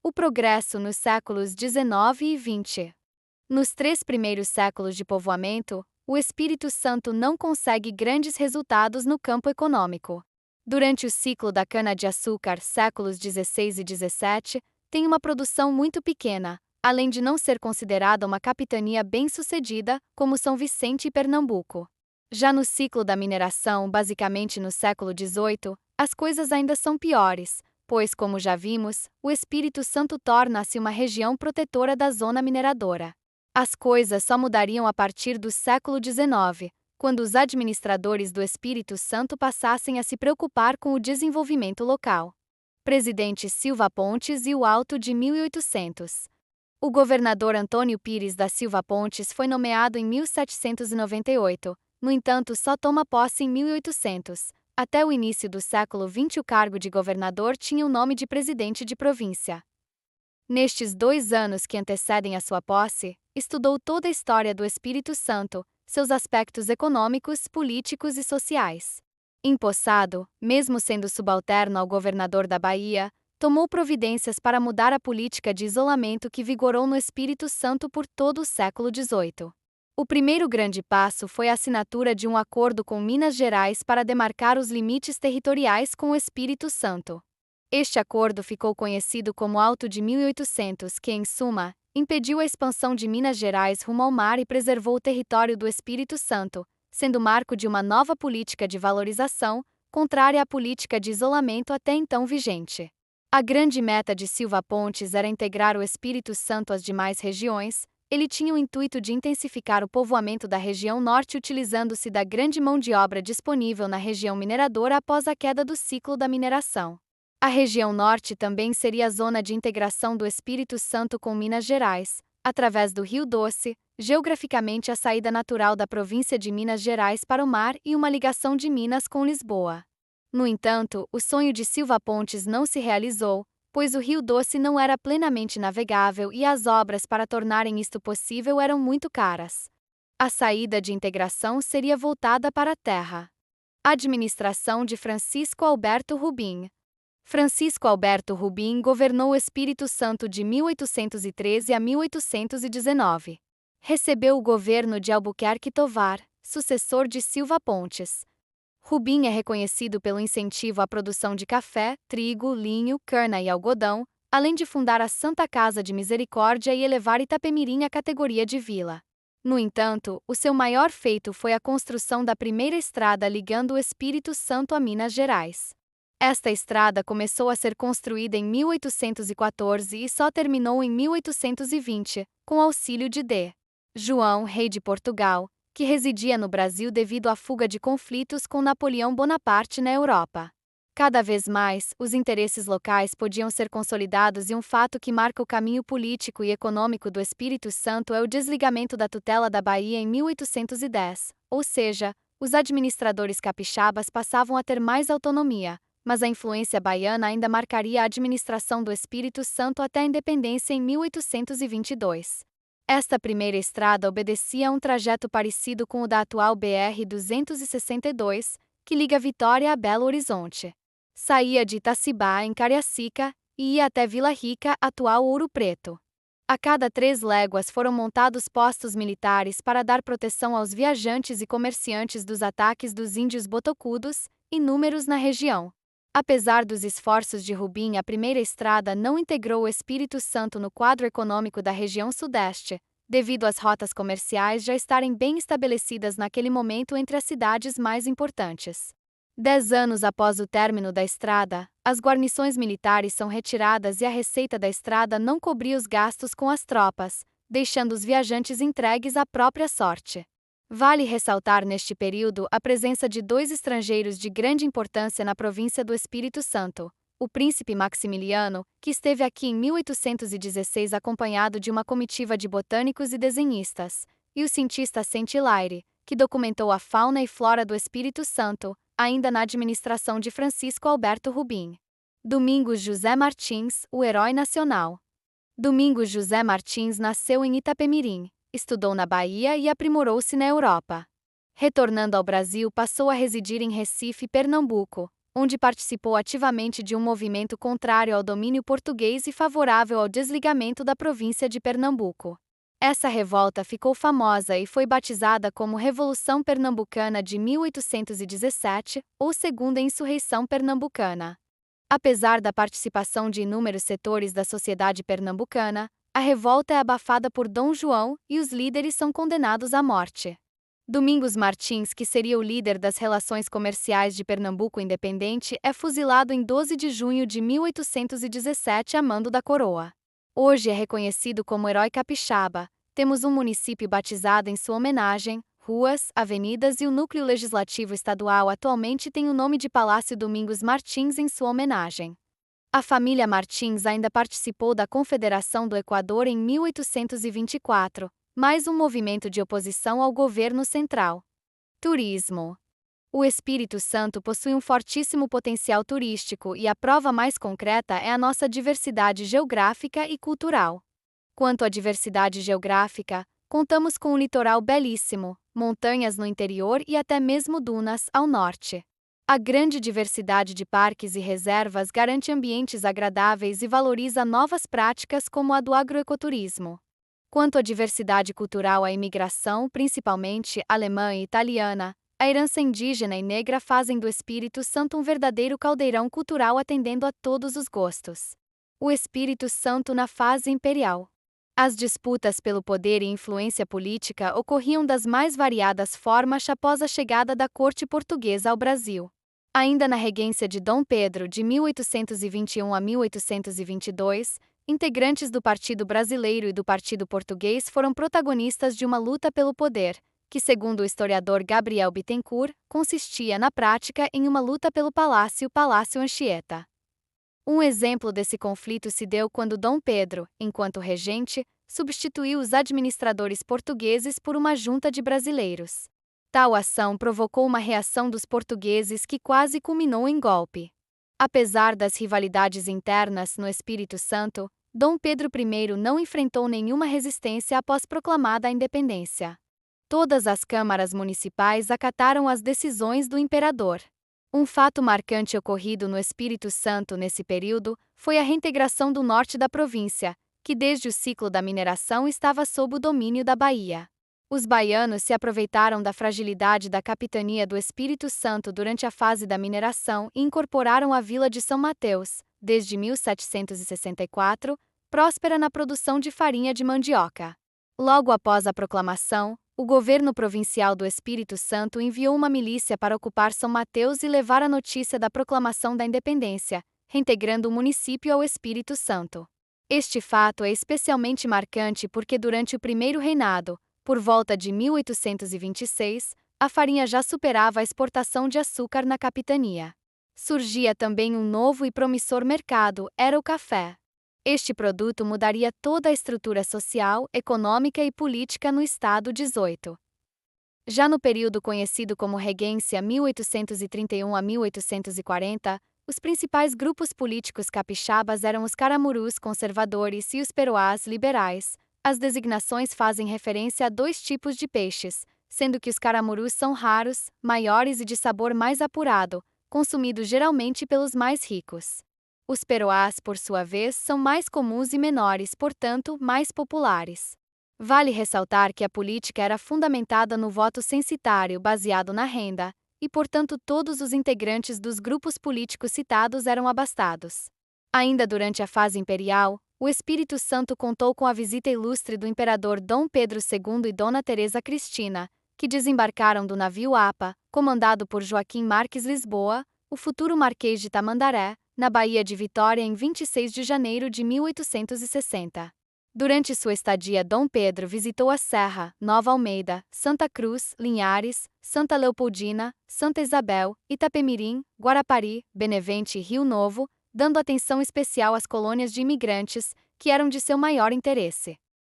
O progresso nos séculos XIX e XX. Nos 3 primeiros séculos de povoamento, o Espírito Santo não consegue grandes resultados no campo econômico. Durante o ciclo da cana-de-açúcar, séculos 16 e 17, tem uma produção muito pequena, além de não ser considerada uma capitania bem-sucedida, como São Vicente e Pernambuco. Já no ciclo da mineração, basicamente no século XVIII, as coisas ainda são piores, pois, como já vimos, o Espírito Santo torna-se uma região protetora da zona mineradora. As coisas só mudariam a partir do século XIX, quando os administradores do Espírito Santo passassem a se preocupar com o desenvolvimento local. Presidente Silva Pontes e o Alto de 1800. O governador Antônio Pires da Silva Pontes foi nomeado em 1798, no entanto só toma posse em 1800. Até o início do século XX o cargo de governador tinha o nome de presidente de província. Nestes 2 anos que antecedem a sua posse, estudou toda a história do Espírito Santo, seus aspectos econômicos, políticos e sociais. Empossado, mesmo sendo subalterno ao governador da Bahia, tomou providências para mudar a política de isolamento que vigorou no Espírito Santo por todo o século XVIII. O primeiro grande passo foi a assinatura de um acordo com Minas Gerais para demarcar os limites territoriais com o Espírito Santo. Este acordo ficou conhecido como Alto de 1800, que, em suma, impediu a expansão de Minas Gerais rumo ao mar e preservou o território do Espírito Santo, sendo marco de uma nova política de valorização, contrária à política de isolamento até então vigente. A grande meta de Silva Pontes era integrar o Espírito Santo às demais regiões. Ele tinha o intuito de intensificar o povoamento da região norte utilizando-se da grande mão de obra disponível na região mineradora após a queda do ciclo da mineração. A região norte também seria a zona de integração do Espírito Santo com Minas Gerais, através do Rio Doce, geograficamente a saída natural da província de Minas Gerais para o mar e uma ligação de Minas com Lisboa. No entanto, o sonho de Silva Pontes não se realizou, pois o Rio Doce não era plenamente navegável e as obras para tornarem isto possível eram muito caras. A saída de integração seria voltada para a terra. Administração de Francisco Alberto Rubim. Francisco Alberto Rubim governou o Espírito Santo de 1813 a 1819. Recebeu o governo de Albuquerque Tovar, sucessor de Silva Pontes. Rubim é reconhecido pelo incentivo à produção de café, trigo, linho, cana e algodão, além de fundar a Santa Casa de Misericórdia e elevar Itapemirim à categoria de vila. No entanto, o seu maior feito foi a construção da primeira estrada ligando o Espírito Santo a Minas Gerais. Esta estrada começou a ser construída em 1814 e só terminou em 1820, com auxílio de D. João, rei de Portugal, que residia no Brasil devido à fuga de conflitos com Napoleão Bonaparte na Europa. Cada vez mais, os interesses locais podiam ser consolidados e um fato que marca o caminho político e econômico do Espírito Santo é o desligamento da tutela da Bahia em 1810, ou seja, os administradores capixabas passavam a ter mais autonomia, mas a influência baiana ainda marcaria a administração do Espírito Santo até a independência em 1822. Esta primeira estrada obedecia a um trajeto parecido com o da atual BR-262, que liga Vitória a Belo Horizonte. Saía de Itacibá, em Cariacica, e ia até Vila Rica, atual Ouro Preto. A cada 3 léguas foram montados postos militares para dar proteção aos viajantes e comerciantes dos ataques dos índios botocudos, inúmeros na região. Apesar dos esforços de Rubim, a primeira estrada não integrou o Espírito Santo no quadro econômico da região sudeste, devido às rotas comerciais já estarem bem estabelecidas naquele momento entre as cidades mais importantes. 10 anos após o término da estrada, as guarnições militares são retiradas e a receita da estrada não cobria os gastos com as tropas, deixando os viajantes entregues à própria sorte. Vale ressaltar neste período a presença de 2 estrangeiros de grande importância na província do Espírito Santo: o príncipe Maximiliano, que esteve aqui em 1816 acompanhado de uma comitiva de botânicos e desenhistas, e o cientista Saint-Hilaire, que documentou a fauna e flora do Espírito Santo, ainda na administração de Francisco Alberto Rubim. Domingos José Martins, o herói nacional. Domingos José Martins nasceu em Itapemirim. Estudou na Bahia e aprimorou-se na Europa. Retornando ao Brasil, passou a residir em Recife, Pernambuco, onde participou ativamente de um movimento contrário ao domínio português e favorável ao desligamento da província de Pernambuco. Essa revolta ficou famosa e foi batizada como Revolução Pernambucana de 1817, ou Segunda Insurreição Pernambucana. Apesar da participação de inúmeros setores da sociedade pernambucana, a revolta é abafada por Dom João e os líderes são condenados à morte. Domingos Martins, que seria o líder das relações comerciais de Pernambuco independente, é fuzilado em 12 de junho de 1817 a mando da coroa. Hoje é reconhecido como herói capixaba. Temos um município batizado em sua homenagem, ruas, avenidas e o núcleo legislativo estadual atualmente tem o nome de Palácio Domingos Martins em sua homenagem. A família Martins ainda participou da Confederação do Equador em 1824, mais um movimento de oposição ao governo central. Turismo. O Espírito Santo possui um fortíssimo potencial turístico e a prova mais concreta é a nossa diversidade geográfica e cultural. Quanto à diversidade geográfica, contamos com um litoral belíssimo, montanhas no interior e até mesmo dunas ao norte. A grande diversidade de parques e reservas garante ambientes agradáveis e valoriza novas práticas como a do agroecoturismo. Quanto à diversidade cultural, a imigração, principalmente alemã e italiana, a herança indígena e negra fazem do Espírito Santo um verdadeiro caldeirão cultural atendendo a todos os gostos. O Espírito Santo na fase imperial. As disputas pelo poder e influência política ocorriam das mais variadas formas após a chegada da corte portuguesa ao Brasil. Ainda na regência de Dom Pedro, de 1821 a 1822, integrantes do Partido Brasileiro e do Partido Português foram protagonistas de uma luta pelo poder, que, segundo o historiador Gabriel Bittencourt, consistia na prática em uma luta pelo Palácio Anchieta. Um exemplo desse conflito se deu quando Dom Pedro, enquanto regente, substituiu os administradores portugueses por uma junta de brasileiros. Tal ação provocou uma reação dos portugueses que quase culminou em golpe. Apesar das rivalidades internas no Espírito Santo, Dom Pedro I não enfrentou nenhuma resistência após proclamada a independência. Todas as câmaras municipais acataram as decisões do imperador. Um fato marcante ocorrido no Espírito Santo nesse período foi a reintegração do norte da província, que desde o ciclo da mineração estava sob o domínio da Bahia. Os baianos se aproveitaram da fragilidade da capitania do Espírito Santo durante a fase da mineração e incorporaram a vila de São Mateus, desde 1764, próspera na produção de farinha de mandioca. Logo após a proclamação, o governo provincial do Espírito Santo enviou uma milícia para ocupar São Mateus e levar a notícia da proclamação da independência, reintegrando o município ao Espírito Santo. Este fato é especialmente marcante porque durante o primeiro reinado, por volta de 1826, a farinha já superava a exportação de açúcar na capitania. Surgia também um novo e promissor mercado, era o café. Este produto mudaria toda a estrutura social, econômica e política no Estado 18. Já no período conhecido como Regência 1831 a 1840, os principais grupos políticos capixabas eram os caramurus conservadores e os peroás liberais. As designações fazem referência a dois tipos de peixes, sendo que os caramurus são raros, maiores e de sabor mais apurado, consumidos geralmente pelos mais ricos. Os peroás, por sua vez, são mais comuns e menores, portanto, mais populares. Vale ressaltar que a política era fundamentada no voto censitário baseado na renda, e, portanto, todos os integrantes dos grupos políticos citados eram abastados. Ainda durante a fase imperial, o Espírito Santo contou com a visita ilustre do imperador Dom Pedro II e Dona Teresa Cristina, que desembarcaram do navio APA, comandado por Joaquim Marques Lisboa, o futuro Marquês de Tamandaré, na Baía de Vitória em 26 de janeiro de 1860. Durante sua estadia, Dom Pedro visitou a Serra, Nova Almeida, Santa Cruz, Linhares, Santa Leopoldina, Santa Isabel, Itapemirim, Guarapari, Benevente e Rio Novo, dando atenção especial às colônias de imigrantes, que eram de seu maior interesse.